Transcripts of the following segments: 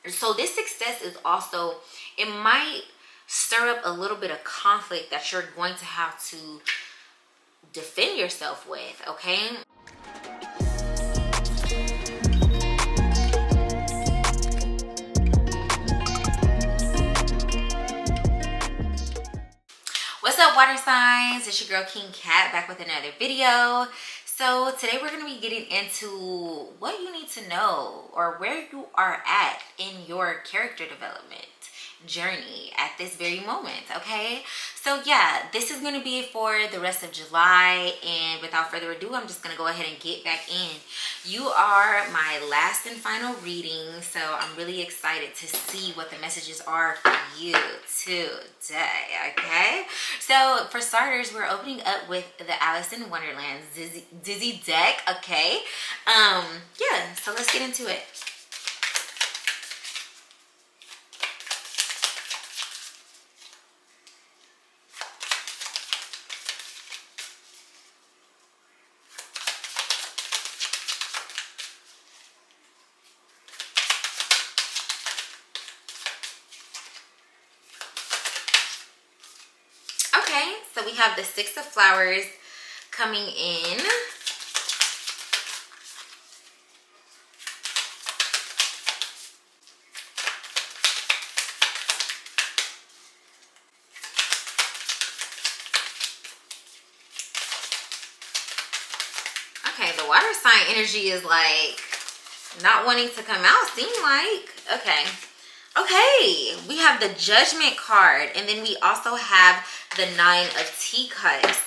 So this success is also, it might stir up a little bit of conflict that you're going to have to defend yourself with, okay? What's up, water signs? It's your girl King Cat back with another video. So today we're going to be getting into what you need to know or where you are at in your character development journey at this very moment, okay? So yeah, this is going to be for the rest of July, and without further ado, I'm just going to go ahead and get back in. You are my last and final reading, so I'm really excited to see what the messages are for you today, okay? So for starters, we're opening up with the Alice in Wonderland Dizzy deck, okay? Yeah, so let's get into it. Okay, so we have the Six of Flowers coming in. Okay, the water sign energy is like not wanting to come out, seem like. Okay, we have the Judgment card, and then we also have the Nine of Teacups.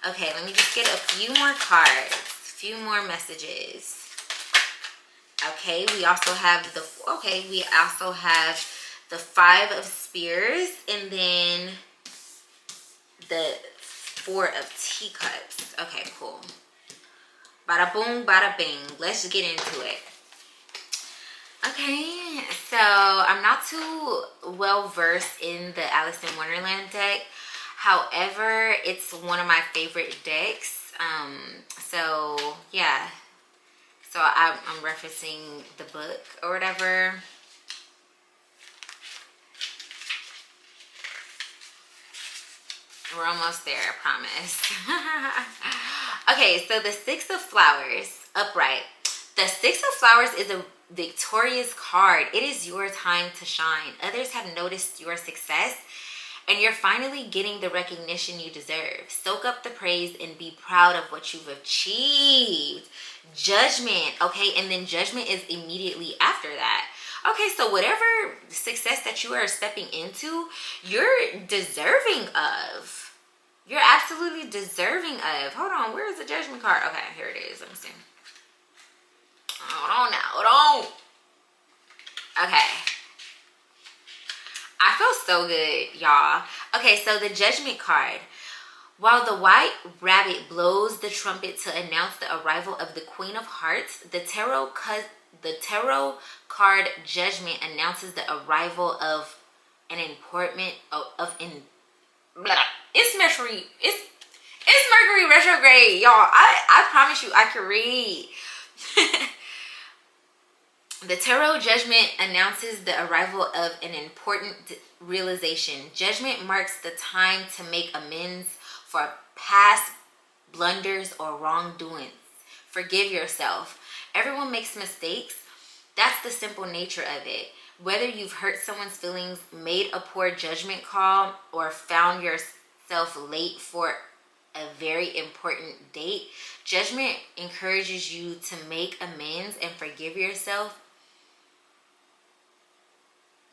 Okay, let me just get a few more cards, a few more messages. Okay, we also have the Five of Spears, and then the Four of Teacups. Okay, cool. Bada boom, bada bing. Let's get into it. Okay, so I'm not too well versed in the Alice in Wonderland deck. However, it's one of my favorite decks. So yeah. So I'm referencing the book or whatever. We're almost there, I promise. Okay, so the Six of Flowers, upright. The Six of Flowers is a victorious card. It is your time to shine. Others have noticed your success, and you're finally getting the recognition you deserve. Soak up the praise and be proud of what you've achieved. Judgment, okay, and then Judgment is immediately after that. Okay, so whatever success that you are stepping into, you're deserving of. You're absolutely deserving of. Hold on, where is the Judgment card? Okay, here it is. Let me see. Hold on now, hold on. Okay. I feel so good, y'all. Okay, so the Judgment card. While the white rabbit blows the trumpet to announce the arrival of the Queen of Hearts, the tarot card Judgment announces the arrival of an important it's Mercury retrograde, y'all. I promise you I can read. The Tarot Judgment announces the arrival of an important realization. Judgment marks the time to make amends for past blunders or wrongdoings. Forgive yourself. Everyone makes mistakes. That's the simple nature of it. Whether you've hurt someone's feelings, made a poor judgment call, or found yourself late for a very important date, Judgment encourages you to make amends and forgive yourself.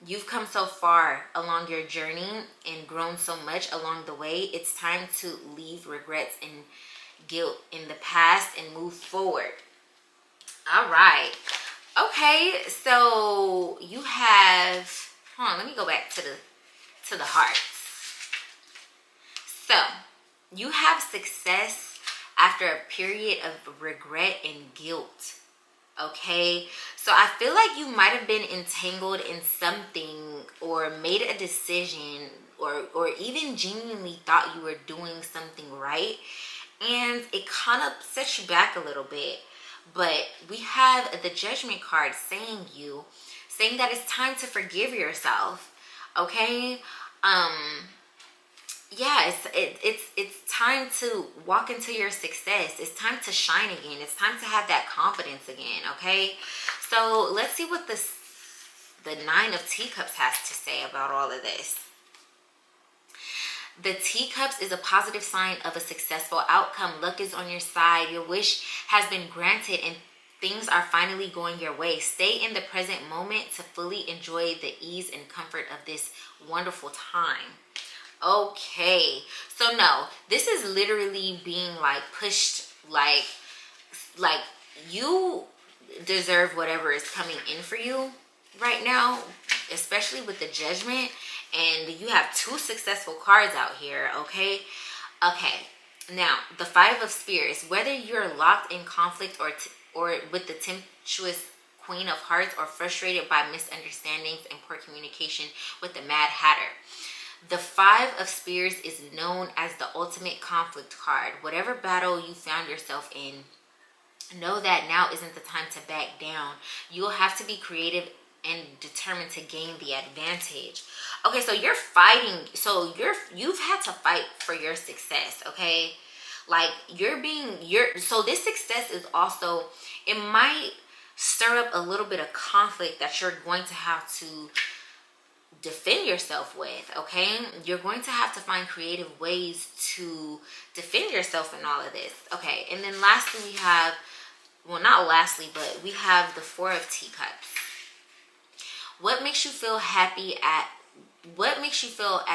You've come so far along your journey and grown so much along the way. It's time to leave regrets and guilt in the past and move forward. All right. Okay, so you have, hold on, let me go back to the hearts. So you have success after a period of regret and guilt. Okay, so I feel like you might have been entangled in something or made a decision or even genuinely thought you were doing something right, and it kind of sets you back a little bit. But we have the Judgment card saying you saying that it's time to forgive yourself. Okay. Yeah, it's time to walk into your success. It's time to shine again. It's time to have that confidence again. Okay. So let's see what the Nine of Teacups has to say about all of this. The Teacups is a positive sign of a successful outcome. Luck is on your side. Your wish has been granted and things are finally going your way. Stay in the present moment to fully enjoy the ease and comfort of this wonderful time. Okay, so no, this is literally being like pushed, like you deserve whatever is coming in for you right now, especially with the Judgment, and you have two successful cards out here. Okay. Now the Five of Spears. Whether you're locked in conflict or with the tempestuous Queen of Hearts, or frustrated by misunderstandings and poor communication with the Mad Hatter, the Five of Spears is known as the ultimate conflict card. Whatever battle you found yourself in, know that now isn't the time to back down. You'll have to be creative and determined to gain the advantage. Okay, so you're fighting. So you've had to fight for your success. Okay, like so this success is also, it might stir up a little bit of conflict that you're going to have to defend yourself with. Okay, you're going to have to find creative ways to defend yourself in all of this. Okay, and then lastly we have, well, not lastly, but we have the Four of Teacups. What makes you feel as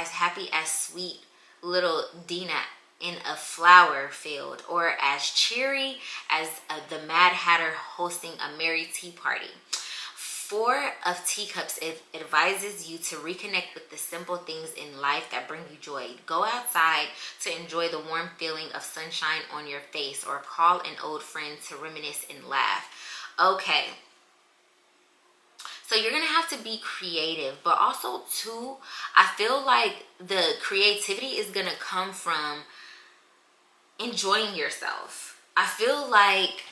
happy as sweet little Dina in a flower field, or as cheery as the Mad Hatter hosting a merry tea party? Four of Teacups, it advises you to reconnect with the simple things in life that bring you joy. Go outside to enjoy the warm feeling of sunshine on your face, or call an old friend to reminisce and laugh. Okay. So you're going to have to be creative, but also too, I feel like the creativity is going to come from enjoying yourself. I feel like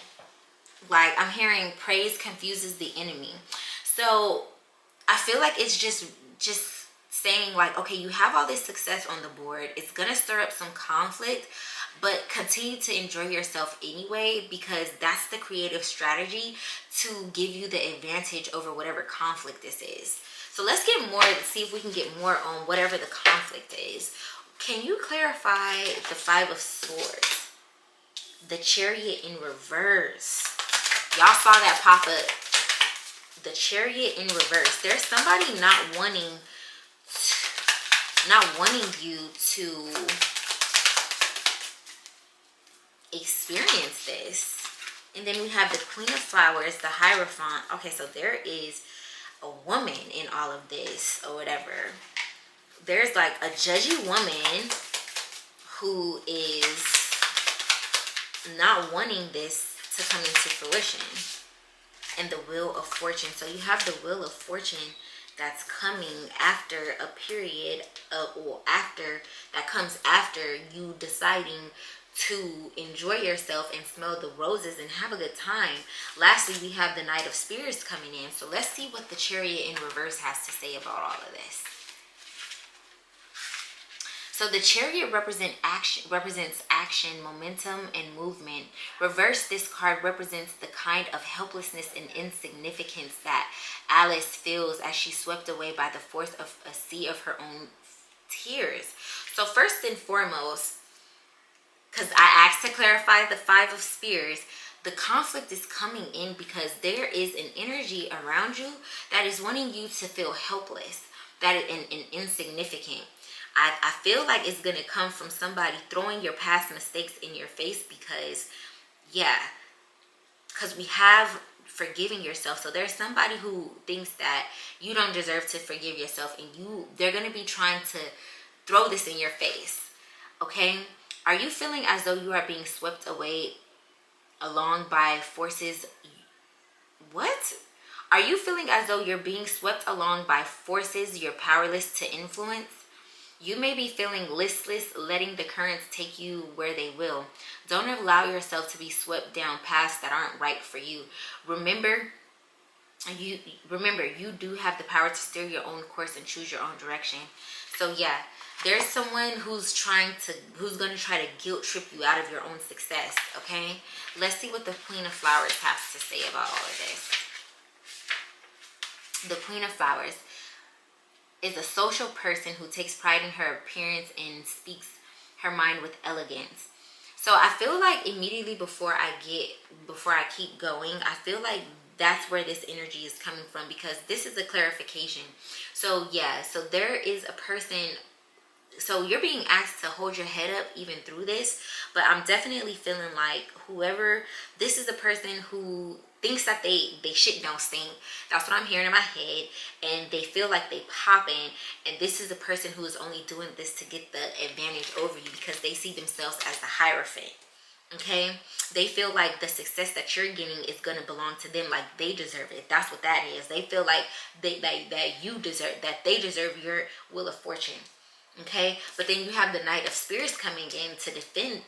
I'm hearing praise confuses the enemy. So I feel like it's just saying like, okay, you have all this success on the board. It's going to stir up some conflict, but continue to enjoy yourself anyway, because that's the creative strategy to give you the advantage over whatever conflict this is. So let's get more, see if we can get more on whatever the conflict is. Can you clarify the Five of Swords? The Chariot in reverse. Y'all saw that pop up. The Chariot in reverse. There's somebody not wanting you to experience this. And then we have the Queen of Flowers, the Hierophant. Okay, so there is a woman in all of this, or whatever. There's like a judgy woman who is not wanting this to come into fruition. And the Wheel of Fortune. So you have the Wheel of Fortune that's coming after a period that comes after you deciding to enjoy yourself and smell the roses and have a good time. Lastly, we have the Knight of Spears coming in. So let's see what the Chariot in reverse has to say about all of this. So the Chariot represents action, momentum, and movement. Reverse, this card represents the kind of helplessness and insignificance that Alice feels as she's swept away by the force of a sea of her own tears. So first and foremost, because I asked to clarify the Five of Spears, the conflict is coming in because there is an energy around you that is wanting you to feel helpless, and insignificant. I feel like it's going to come from somebody throwing your past mistakes in your face, because we have forgiving yourself. So there's somebody who thinks that you don't deserve to forgive yourself, and they're going to be trying to throw this in your face. Okay? Are you feeling as though you are being swept away along by forces? What? Are you feeling as though you're being swept along by forces you're powerless to influence? You may be feeling listless, letting the currents take you where they will. Don't allow yourself to be swept down paths that aren't right for you. Remember you remember, you do have the power to steer your own course and choose your own direction. So yeah, there's someone who's going to try to guilt trip you out of your own success. Okay, let's see what the Queen of Flowers has to say about all of this. The Queen of Flowers is a social person who takes pride in her appearance and speaks her mind with elegance. So I feel like immediately before I keep going, I feel like that's where this energy is coming from, because this is a clarification. So yeah, so there is a person, so you're being asked to hold your head up even through this, but I'm definitely feeling like whoever, this is a person who thinks that they shit don't stink. That's what I'm hearing in my head, and they feel like they popping, and this is a person who is only doing this to get the advantage over you because they see themselves as the Hierophant. Okay, they feel like the success that you're getting is going to belong to them, like they deserve it. That's what that is. They feel like that they deserve your Wheel of Fortune. Okay, but then you have the Knight of Spears coming in to defend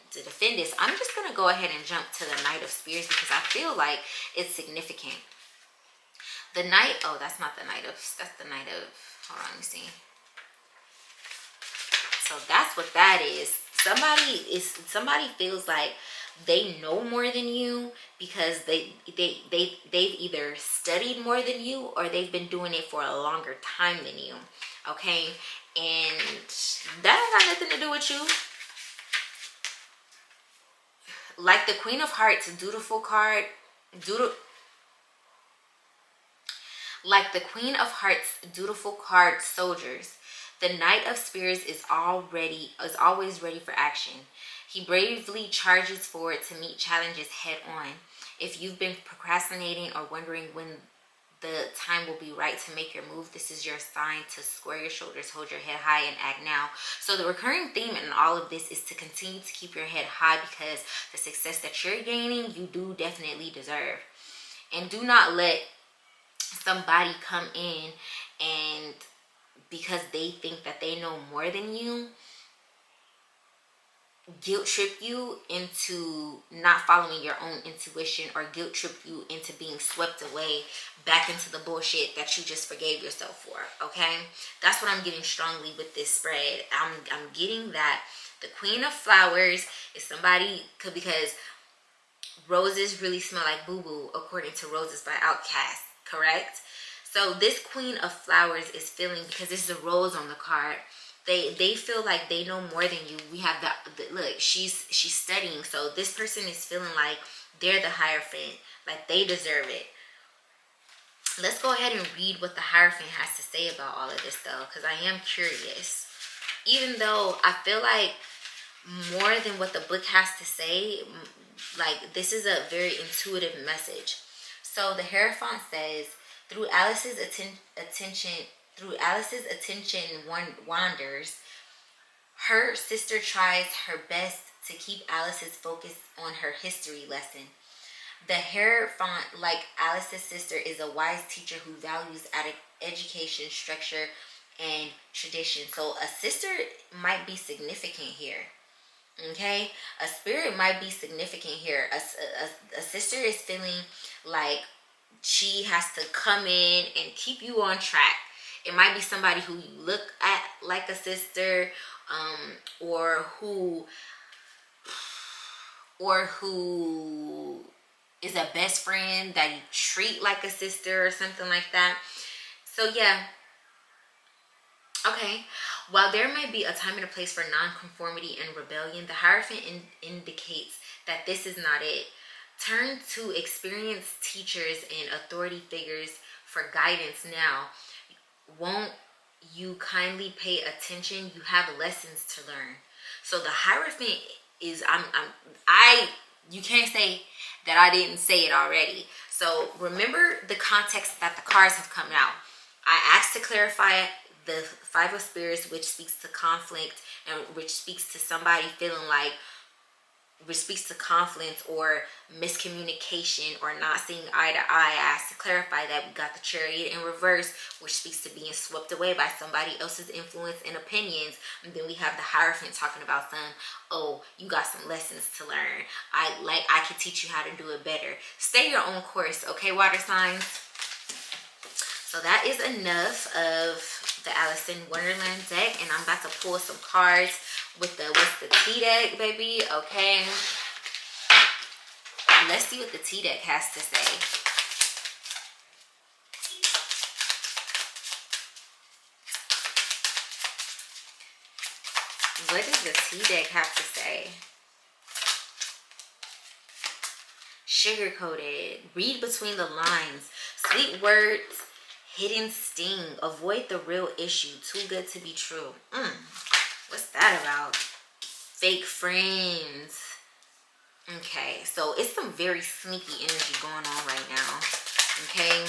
this. I'm just gonna go ahead and jump to the Knight of Spears because I feel like it's significant. The Knight, oh, that's not the Knight of, that's the Knight of, hold on, let me see. So that's what that is. Somebody feels like they know more than you because they've either studied more than you or they've been doing it for a longer time than you. Okay, and that ain't got nothing to do with you. Like the Queen of Hearts, dutiful card, like the Queen of Hearts, dutiful card, soldiers. The Knight of Spears is always ready for action. He bravely charges forward to meet challenges head on. If you've been procrastinating or wondering when the time will be right to make your move, this is your sign to square your shoulders, hold your head high, and act now. So the recurring theme in all of this is to continue to keep your head high, because the success that you're gaining, you do definitely deserve. And do not let somebody come in and, because they think that they know more than you, guilt trip you into not following your own intuition, or guilt trip you into being swept away back into the bullshit that you just forgave yourself for. Okay, that's what I'm getting strongly with this spread. I'm getting that the Queen of Flowers is somebody, because roses really smell like boo-boo according to Roses by Outkast, correct? So this Queen of Flowers is feeling, because this is a rose on the card, they feel like they know more than you. We have the look, she's studying, so this person is feeling like they're the Hierophant, like they deserve it. Let's go ahead and read what the Hierophant has to say about all of this though, because I am curious. Even though I feel like more than what the book has to say, like this is a very intuitive message. So the Hierophant says, through Alice's attention wanders, her sister tries her best to keep Alice's focus on her history lesson. The Hierophant, like Alice's sister, is a wise teacher who values education, structure, and tradition. So a sister might be significant here. Okay, a spirit might be significant here. A sister is feeling like she has to come in and keep you on track. It might be somebody who you look at like a sister, or who is a best friend that you treat like a sister or something like that. So yeah, okay. While there might be a time and a place for nonconformity and rebellion, the Hierophant indicates that this is not it. Turn to experienced teachers and authority figures for guidance now. Won't you kindly pay attention? You have lessons to learn. So the Hierophant is, you can't say that I didn't say it already. So remember the context that the cards have come out. I asked to clarify the Five of Spears, which speaks to conflict and which speaks to somebody feeling like, which speaks to conflict or miscommunication or not seeing eye to eye. I asked to clarify that. We got the Chariot in reverse, which speaks to being swept away by somebody else's influence and opinions. And then we have the Hierophant talking about you got some lessons to learn. I can teach you how to do it better. Stay your own course, okay, water signs? So that is enough of the Alice in Wonderland deck, and I'm about to pull some cards with the Tea deck, baby. Okay, let's see what the Tea deck has to say. What does the Tea deck have to say? Sugar-coated, read between the lines, sweet words, hidden sting, avoid the real issue, too good to be true. What's that about? Fake friends. Okay, so it's some very sneaky energy going on right now. Okay,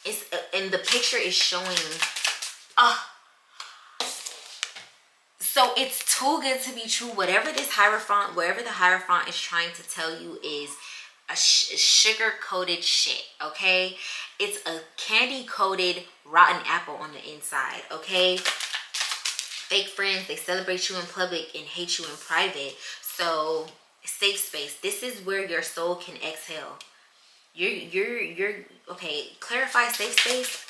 it's and the picture is showing so it's too good to be true. Whatever this Hierophant, wherever the Hierophant is trying to tell you is a sugar-coated shit, okay? It's a candy-coated rotten apple on the inside, okay? Fake friends, they celebrate you in public and hate you in private. So, safe space. This is where your soul can exhale. You're okay, clarify safe space.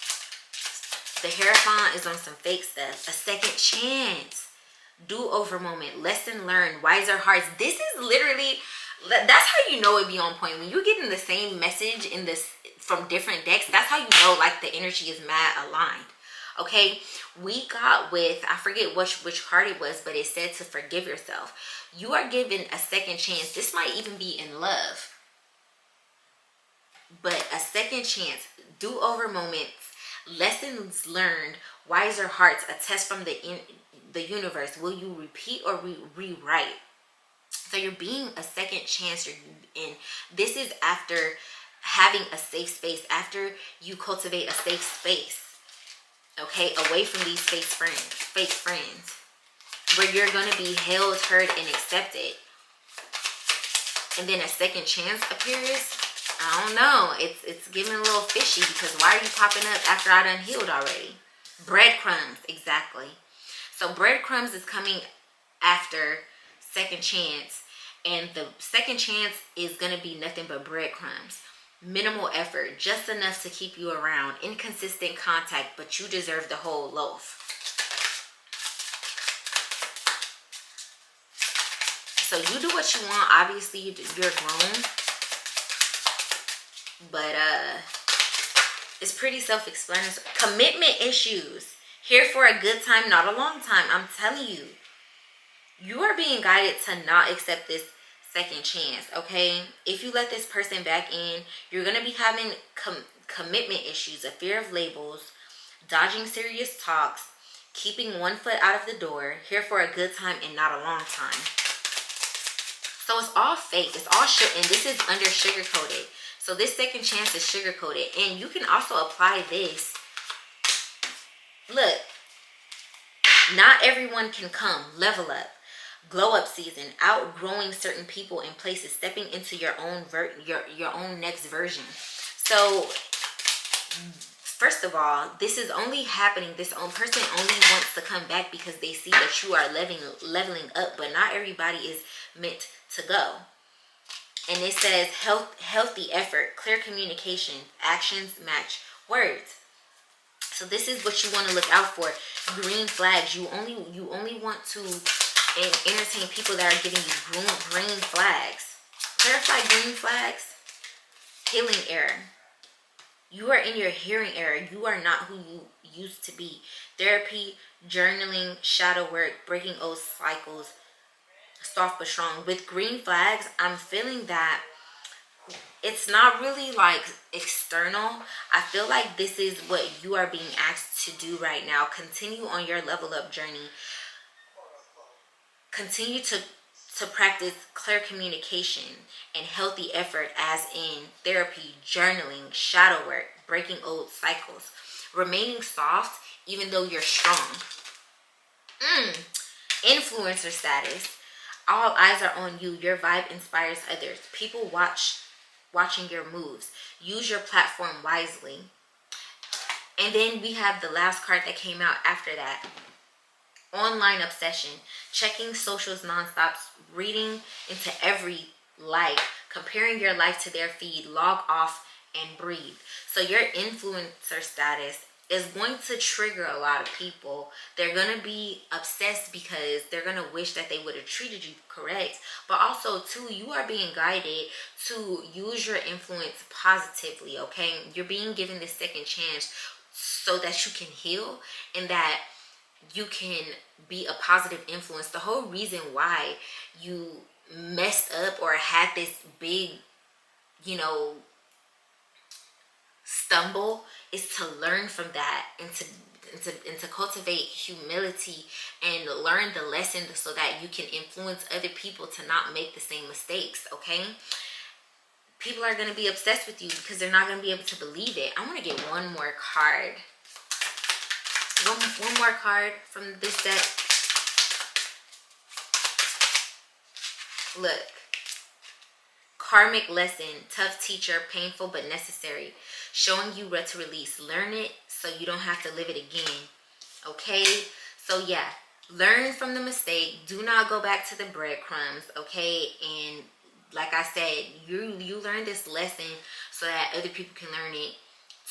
The Hierophant is on some fake stuff. A second chance. Do-over moment. Lesson learned. Wiser hearts. This is literally, that's how you know it be on point. When you're getting the same message in this from different decks, that's how you know like the energy is mad aligned. Okay, we got with, I forget which card it was, but it said to forgive yourself. You are given a second chance. This might even be in love, but a second chance, do-over moments, lessons learned, wiser hearts, a test from the universe. Will you repeat or rewrite? So you're being a second chance. This is after having a safe space, after you cultivate a safe space, okay, away from these fake friends, where you're going to be held, heard, and accepted. And then a second chance appears. I don't know. It's giving a little fishy, because why are you popping up after I done healed already? Breadcrumbs, exactly. So breadcrumbs is coming after second chance, and the second chance is going to be nothing but breadcrumbs. Minimal effort, just enough to keep you around. Inconsistent contact, but you deserve the whole loaf. So you do what you want. Obviously, you're grown, but it's pretty self-explanatory. Commitment issues. Here for a good time, not a long time. I'm telling you. You are being guided to not accept this second chance, okay? If you let this person back in, you're going to be having commitment issues, a fear of labels, dodging serious talks, keeping one foot out of the door, here for a good time and not a long time. So it's all fake. It's all shit, and this is under sugar-coated. So this second chance is sugar-coated, and you can also apply this. Look, not everyone can come. Level up. Glow up season, outgrowing certain people and places, stepping into your own your own next version. So first of all, this is only happening, this own person only wants to come back because they see that you are leveling up, but not everybody is meant to go. And it says healthy effort, clear communication, actions match words. So this is what you want to look out for. Green flags. You only want to entertain people that are giving you green flags. Clarify green flags. Healing error. You are in your hearing error. You are not who you used to be. Therapy, journaling, shadow work, breaking old cycles, soft but strong. With green flags, I'm feeling that it's not really like external. I feel like this is what you are being asked to do right now. Continue on your level up journey. Continue to practice clear communication and healthy effort, as in therapy, journaling, shadow work, breaking old cycles, remaining soft even though you're strong. Influencer status. All eyes are on you. Your vibe inspires others. People watching your moves. Use your platform wisely. And then we have the last card that came out after that. Online obsession, checking socials nonstop, reading into every like, comparing your life to their feed, log off and breathe. So your influencer status is going to trigger a lot of people. They're going to be obsessed because they're going to wish that they would have treated you correct. But also, too, you are being guided to use your influence positively, okay? You're being given this second chance so that you can heal and that you can be a positive influence. The whole reason why you messed up or had this big, you know, stumble is to learn from that and to cultivate humility and learn the lesson so that you can influence other people to not make the same mistakes, okay? People are going to be obsessed with you because they're not going to be able to believe it. I want to get one more card. One more card from this deck. Look. Karmic lesson, tough teacher, painful but necessary. Showing you what to release. Learn it so you don't have to live it again. Okay? So yeah, learn from the mistake. Do not go back to the breadcrumbs. Okay? And like I said, you learned this lesson so that other people can learn it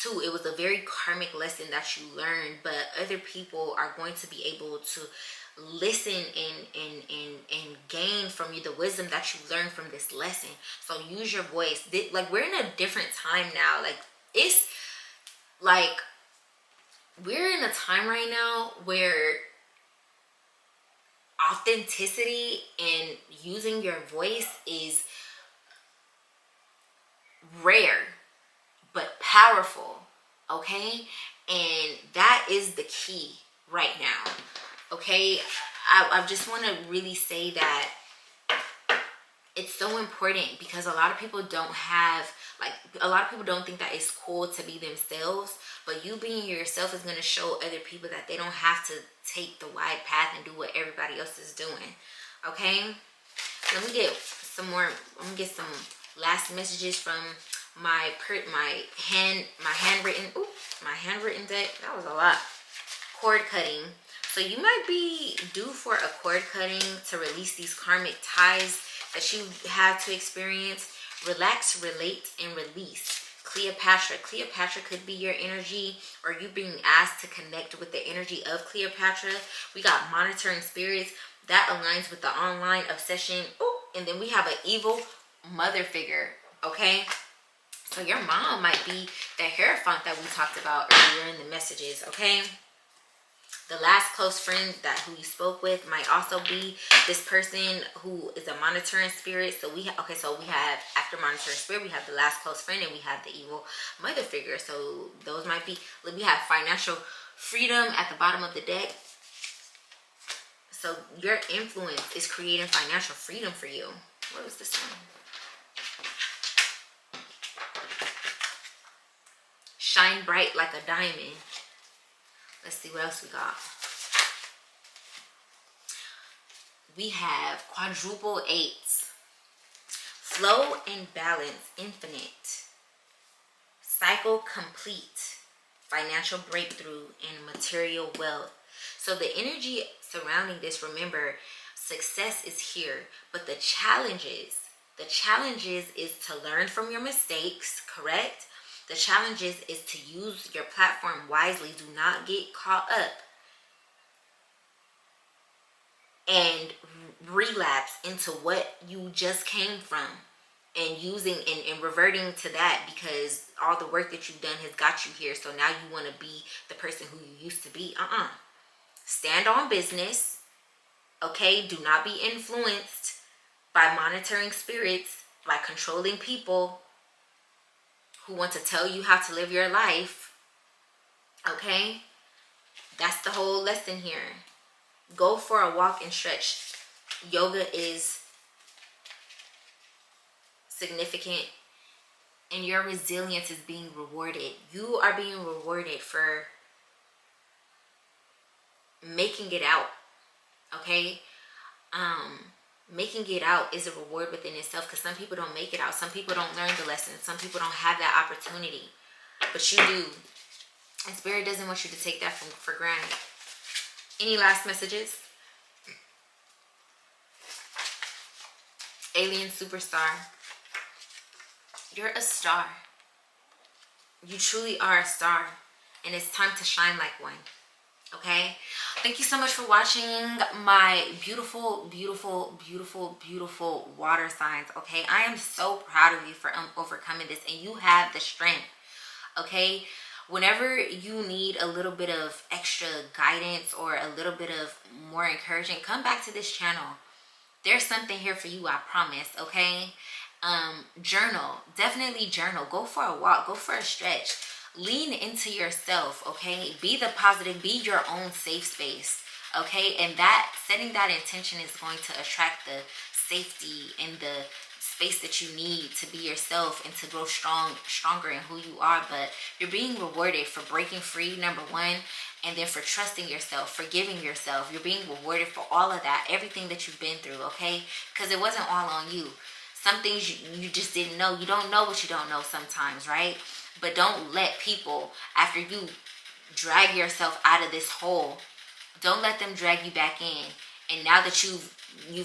too. It was a very karmic lesson that you learned, but other people are going to be able to listen and gain from you the wisdom that you learned from this lesson. So use your voice. Like, we're in a different time now. Like, it's like we're in a time right now where authenticity and using your voice is rare but powerful, okay? And that is the key right now, okay? I just want to really say that it's so important because a lot of people don't have, like, a lot of people don't think that it's cool to be themselves, but you being yourself is going to show other people that they don't have to take the wide path and do what everybody else is doing, okay? Let me get some more, I'm going to get some last messages from my handwritten deck. That was a lot. Cord cutting. So you might be due for a cord cutting to release these karmic ties that you have to experience. Relax, relate, and release. Cleopatra. Cleopatra could be your energy, or you being asked to connect with the energy of Cleopatra. We got monitoring spirits. That aligns with the online obsession. Ooh, and then we have an evil mother figure, okay? So your mom might be the Hierophant that we talked about earlier in the messages, okay? The last close friend who you spoke with might also be this person who is a monitoring spirit. So we have after monitoring spirit, we have the last close friend, and we have the evil mother figure. So those might be, we have financial freedom at the bottom of the deck. So your influence is creating financial freedom for you. What was this one? Shine bright like a diamond. Let's see what else we got. We have quadruple eights. Flow and balance, infinite. Cycle complete. Financial breakthrough and material wealth. So the energy surrounding this, remember, success is here. But the challenges is to learn from your mistakes, correct? The challenges is to use your platform wisely. Do not get caught up and relapse into what you just came from and using and reverting to that, because all the work that you've done has got you here. So now you want to be the person who you used to be. Stand on business, okay? Do not be influenced by monitoring spirits, by controlling people who want to tell you how to live your life, okay? That's the whole lesson here. Go for a walk and stretch. Yoga is significant, and your resilience is being rewarded. You are being rewarded for making it out, okay? Making it out is a reward within itself, because some people don't make it out. Some people don't learn the lesson. Some people don't have that opportunity, but you do. And Spirit doesn't want you to take that for granted. Any last messages? Alien superstar. You're a star. You truly are a star, and it's time to shine like one. Okay, thank you so much for watching my beautiful, beautiful, beautiful, beautiful water signs. Okay, I am so proud of you for overcoming this, and you have the strength. Okay, whenever you need a little bit of extra guidance or a little bit of more encouragement, come back to this channel. There's something here for you, I promise. Okay, journal, definitely journal. Go for a walk, go for a stretch, lean into yourself. Okay, be the positive, be your own safe space. Okay, and that setting that intention is going to attract the safety and the space that you need to be yourself and to grow stronger in who you are. But you're being rewarded for breaking free, number one, and then for trusting yourself, forgiving yourself. You're being rewarded for all of that, everything that you've been through. Okay, because it wasn't all on you. Some things you just didn't know. You don't know what you don't know sometimes, right? But don't let people, after you drag yourself out of this hole, don't let them drag you back in. And now that you've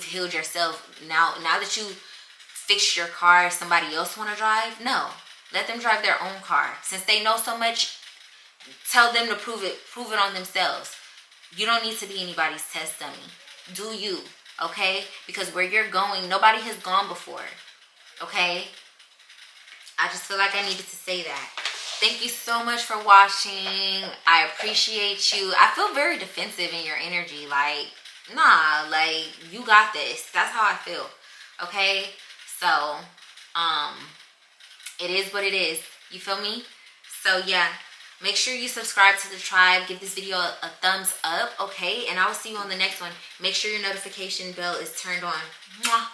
healed yourself, now that you fixed your car, somebody else want to drive? No, let them drive their own car. Since they know so much, tell them to prove it on themselves. You don't need to be anybody's test dummy. Do you, okay? Because where you're going, nobody has gone before, okay? I just feel like I needed to say that. Thank you so much for watching. I appreciate you. I feel very defensive in your energy. Like, nah, like, you got this. That's how I feel, okay? So, it is what it is. You feel me? So, yeah. Make sure you subscribe to the tribe. Give this video a thumbs up, okay? And I will see you on the next one. Make sure your notification bell is turned on. Mwah.